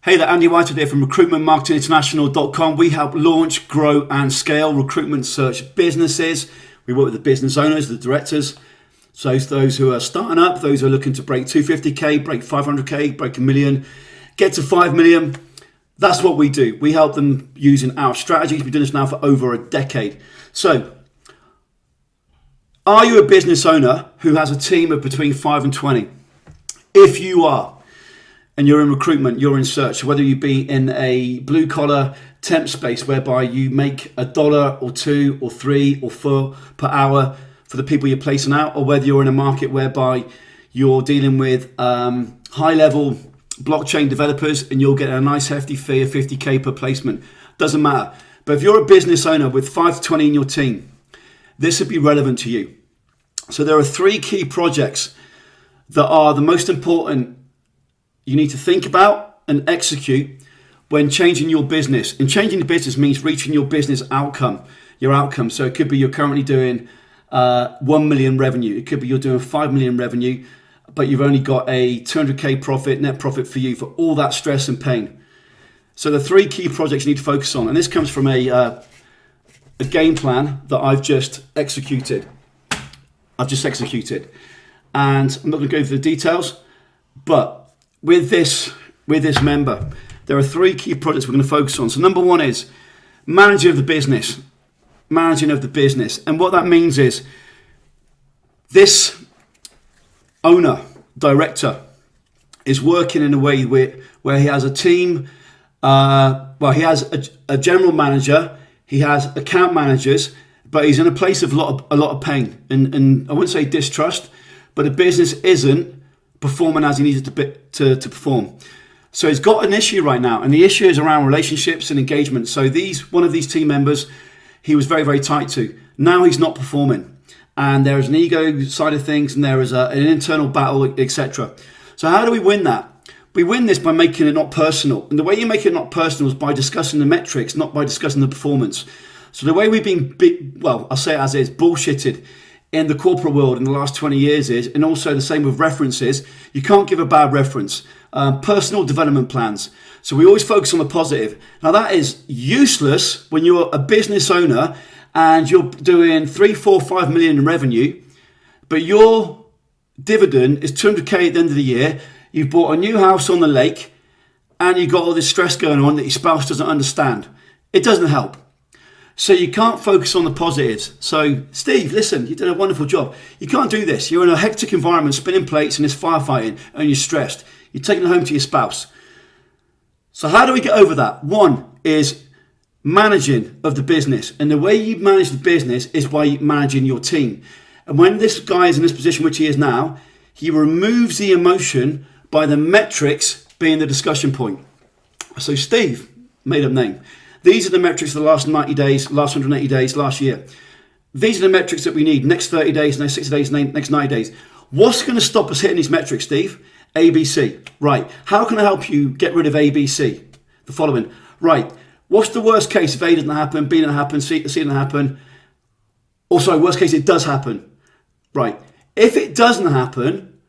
Hey there, Andy White here from recruitmentmarketinginternational.com. We help launch, grow and scale recruitment search businesses. We work with the business owners, the directors, so those who are starting up, those who are looking to break 250k, break 500k, break a million, get to 5 million. That's what we do. We help them using our strategies. We've been doing this now for over a decade. So, are you a business owner who has a team of between 5 and 20? If you are, and you're in recruitment, you're in search, whether you be in a blue collar temp space whereby you make $1 or $2 or $3 or $4 per hour for the people you're placing out, or whether you're in a market whereby you're dealing with high level blockchain developers and you'll get a nice hefty fee of 50k per placement. Doesn't matter. But if you're a business owner with 5 to 20 in your team, this would be relevant to you. So there are 3 key projects that are the most important you need to think about and execute when changing your business. And changing the business means reaching your business outcome, your outcome. So it could be you're currently doing 1 million revenue. It could be you're doing 5 million revenue, but you've only got a 200k profit, net profit for you for all that stress and pain. So the 3 key projects you need to focus on. And this comes from a game plan that I've just executed. And I'm not going to go through the details, but with this member, there are 3 key projects we're going to focus on. So number 1 is managing of the business. And what that means is this owner, director, is working in a way where he has a team. He has a general manager, he has account managers, but he's in a place of a lot of pain. And I wouldn't say distrust, but the business isn't performing as he needs it to perform. So he's got an issue right now, and the issue is around relationships and engagement. So one of these team members, he was very, very tight to. Now he's not performing, and there is an ego side of things, and there is an internal battle, etc. So how do we win that? We win this by making it not personal, and the way you make it not personal is by discussing the metrics, not by discussing the performance. So the way we've been, I'll say it as is, bullshitted in the corporate world in the last 20 years is, and also the same with references, you can't give a bad reference. Personal development plans. So we always focus on the positive. Now that is useless when you're a business owner and you're doing 3, 4, 5 million in revenue, but your dividend is 200k at the end of the year. You've bought a new house on the lake and you've got all this stress going on that your spouse doesn't understand. It doesn't help. So you can't focus on the positives. So Steve, listen, you did a wonderful job. You can't do this. You're in a hectic environment, spinning plates and it's firefighting and you're stressed. You're taking it home to your spouse. So how do we get over that? 1 is managing of the business. And the way you manage the business is by managing your team. And when this guy is in this position, which he is now, he removes the emotion by the metrics being the discussion point. So Steve, made up name. These are the metrics of the last 90 days, last 180 days, last year. These are the metrics that we need next 30 days, next 60 days, next 90 days. What's going to stop us hitting these metrics, Steve? ABC. Right. How can I help you get rid of ABC? The following. Right. What's the worst case if A doesn't happen, B doesn't happen, C doesn't happen? Or sorry, worst case, it does happen. Right. If it doesn't happen,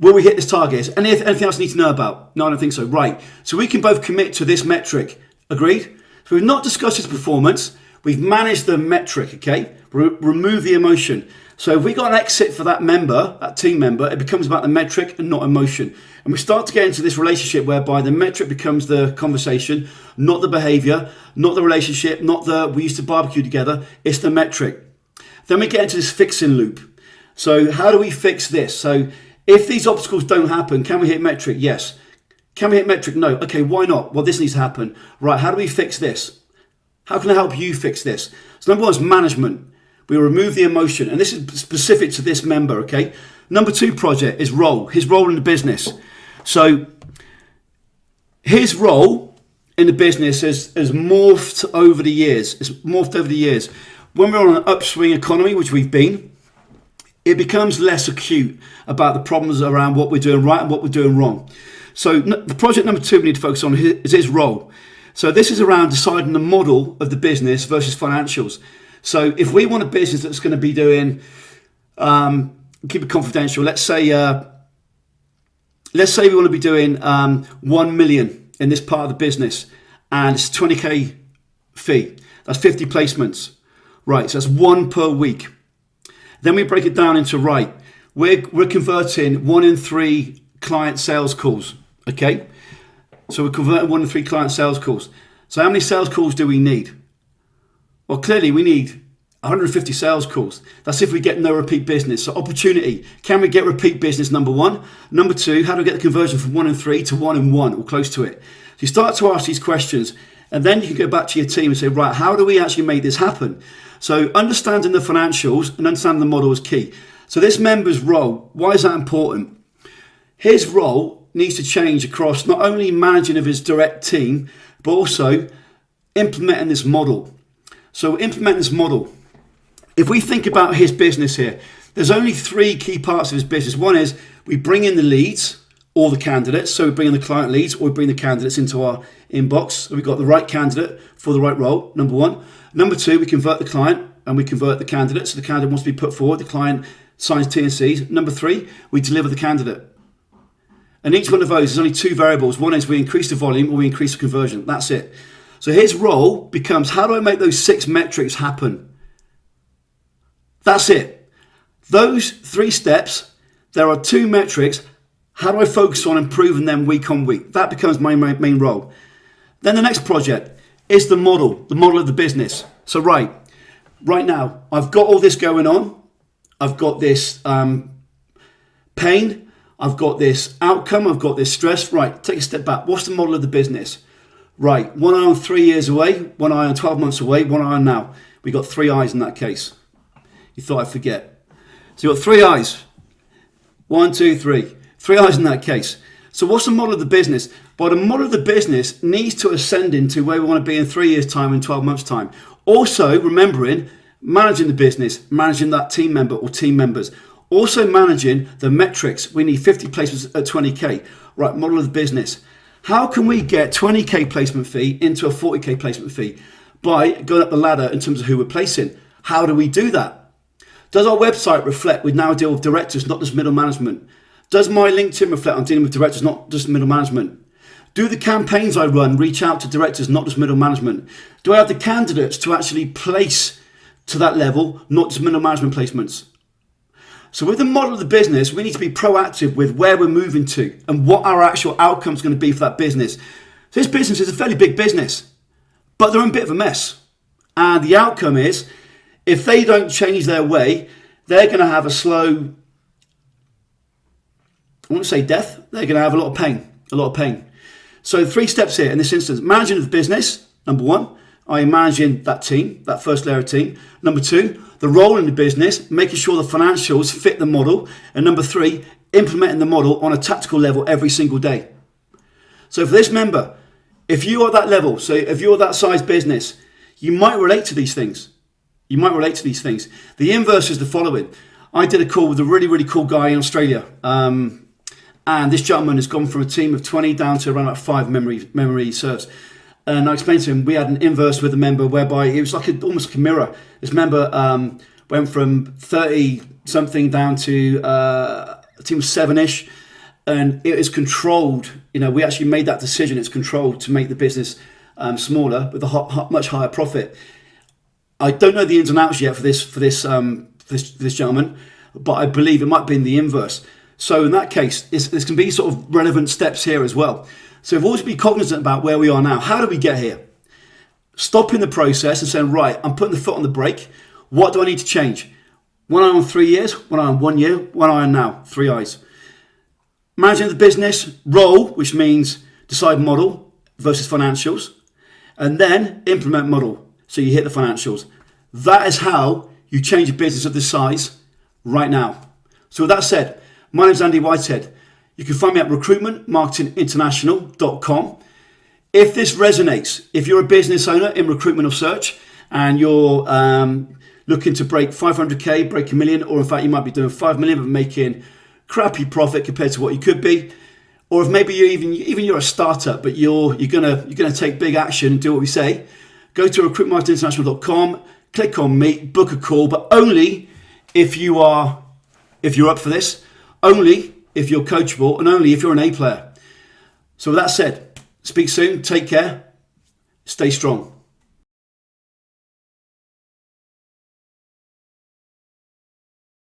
will we hit this target? Anything else you need to know about? No, I don't think so. Right. So we can both commit to this metric. Agreed? So we've not discussed his performance. We've managed the metric, okay? Remove the emotion. So if we got an exit for that member, that team member, it becomes about the metric and not emotion. And we start to get into this relationship whereby the metric becomes the conversation, not the behavior, not the relationship, not the we used to barbecue together. It's the metric. Then we get into this fixing loop. So how do we fix this? So if these obstacles don't happen, can we hit metric? Yes. Can we hit metric? No. Okay, why not? Well, this needs to happen. Right, how do we fix this? How can I help you fix this? So number 1 is management. We remove the emotion, and this is specific to this member, okay? Number 2 project is his role in the business. So his role in the business has morphed over the years. When we're on an upswing economy, which we've been, it becomes less acute about the problems around what we're doing right and what we're doing wrong. So the project number 2 we need to focus on is his role. So this is around deciding the model of the business versus financials. So if we want a business that's going to be doing, keep it confidential, let's say we want to be doing 1 million in this part of the business, and it's 20k fee. That's 50 placements. Right, so that's 1 per week. Then we break it down into, right, we're converting 1 in 3 client sales calls, okay? So we're converting 1 in 3 client sales calls. So how many sales calls do we need? Well, clearly we need 150 sales calls. That's if we get no repeat business. So opportunity, can we get repeat business, number 1? Number 2, how do we get the conversion from 1 in 3 to 1 in 1 or close to it? So you start to ask these questions, and then you can go back to your team and say, right, how do we actually make this happen? So understanding the financials and understanding the model is key. So this member's role, why is that important? His role needs to change across not only managing of his direct team, but also implementing this model. So implementing this model. If we think about his business here, there's only 3 key parts of his business. One is we bring in the leads or the candidates. So we bring in the client leads or we bring the candidates into our inbox. So we've got the right candidate for the right role, number 1. Number 2, we convert the client and we convert the candidate. So the candidate wants to be put forward. The client signs T&Cs. Number 3, we deliver the candidate. And each one of those is only 2 variables. One is we increase the volume or we increase the conversion. That's it. So his role becomes, how do I make those 6 metrics happen? That's it. Those 3 steps, there are 2 metrics. How do I focus on improving them week on week? That becomes my main role. Then the next project is the model of the business. So right now, I've got all this going on. I've got this pain. I've got this outcome. I've got this stress. Right, take a step back. What's the model of the business? Right, 1 eye on 3 years away, 1 eye on 12 months away, 1 eye on now. We got 3 eyes in that case. You thought I'd forget. So you've got 3 eyes. 1, 2, 3. 3 eyes in that case. So what's the model of the business? Well, the model of the business needs to ascend into where we want to be in 3 years' time and 12 months' time. Also, remembering, managing the business, managing that team member or team members. Also managing the metrics. We need 50 placements at 20k. Right, model of the business. How can we get 20k placement fee into a 40k placement fee? By going up the ladder in terms of who we're placing. How do we do that? Does our website reflect we now deal with directors, not just middle management? Does my LinkedIn reflect I'm dealing with directors, not just middle management? Do the campaigns I run reach out to directors, not just middle management? Do I have the candidates to actually place to that level, not just middle management placements? So with the model of the business, we need to be proactive with where we're moving to and what our actual outcome is going to be for that business. So this business is a fairly big business, but they're in a bit of a mess. And the outcome is, if they don't change their way, they're going to have a slow, I won't say death, they're going to have a lot of pain. So 3 steps here in this instance. Managing the business, number 1. I am managing that team, that first layer of team. Number 2, the role in the business, making sure the financials fit the model. And number 3, implementing the model on a tactical level every single day. So for this member, if you are that level, so if you're that size business, you might relate to these things. The inverse is the following. I did a call with a really, really cool guy in Australia. And this gentleman has gone from a team of 20 down to around about 5 memory serves. And I explained to him, we had an inverse with a member whereby it was like almost like a mirror. This member went from 30 something down to a team of 7-ish. And it is controlled. We actually made that decision. It's controlled to make the business smaller with a much higher profit. I don't know the ins and outs yet for this gentleman, but I believe it might be in the inverse. So in that case, this can be sort of relevant steps here as well. So we've always be cognizant about where we are now. How do we get here? Stopping the process and saying, right, I'm putting the foot on the brake. What do I need to change? 1 eye on 3 years, 1 eye on 1 year, 1 eye on now, 3 eyes. Managing the business role, which means decide model versus financials, and then implement model. So you hit the financials. That is how you change a business of this size right now. So with that said, my name is Andy Whitehead. You can find me at recruitmentmarketinginternational.com. If this resonates, if you're a business owner in recruitment or search and you're looking to break 500k, break $1 million, or in fact you might be doing 5 million but making crappy profit compared to what you could be, or if maybe you're a startup but you're gonna take big action and do what we say, go to recruitmentmarketinginternational.com, click on meet, book a call, but only if you're up for this, only if you're coachable, and only if you're an A player. So with that said, Speak soon. Take care. Stay strong.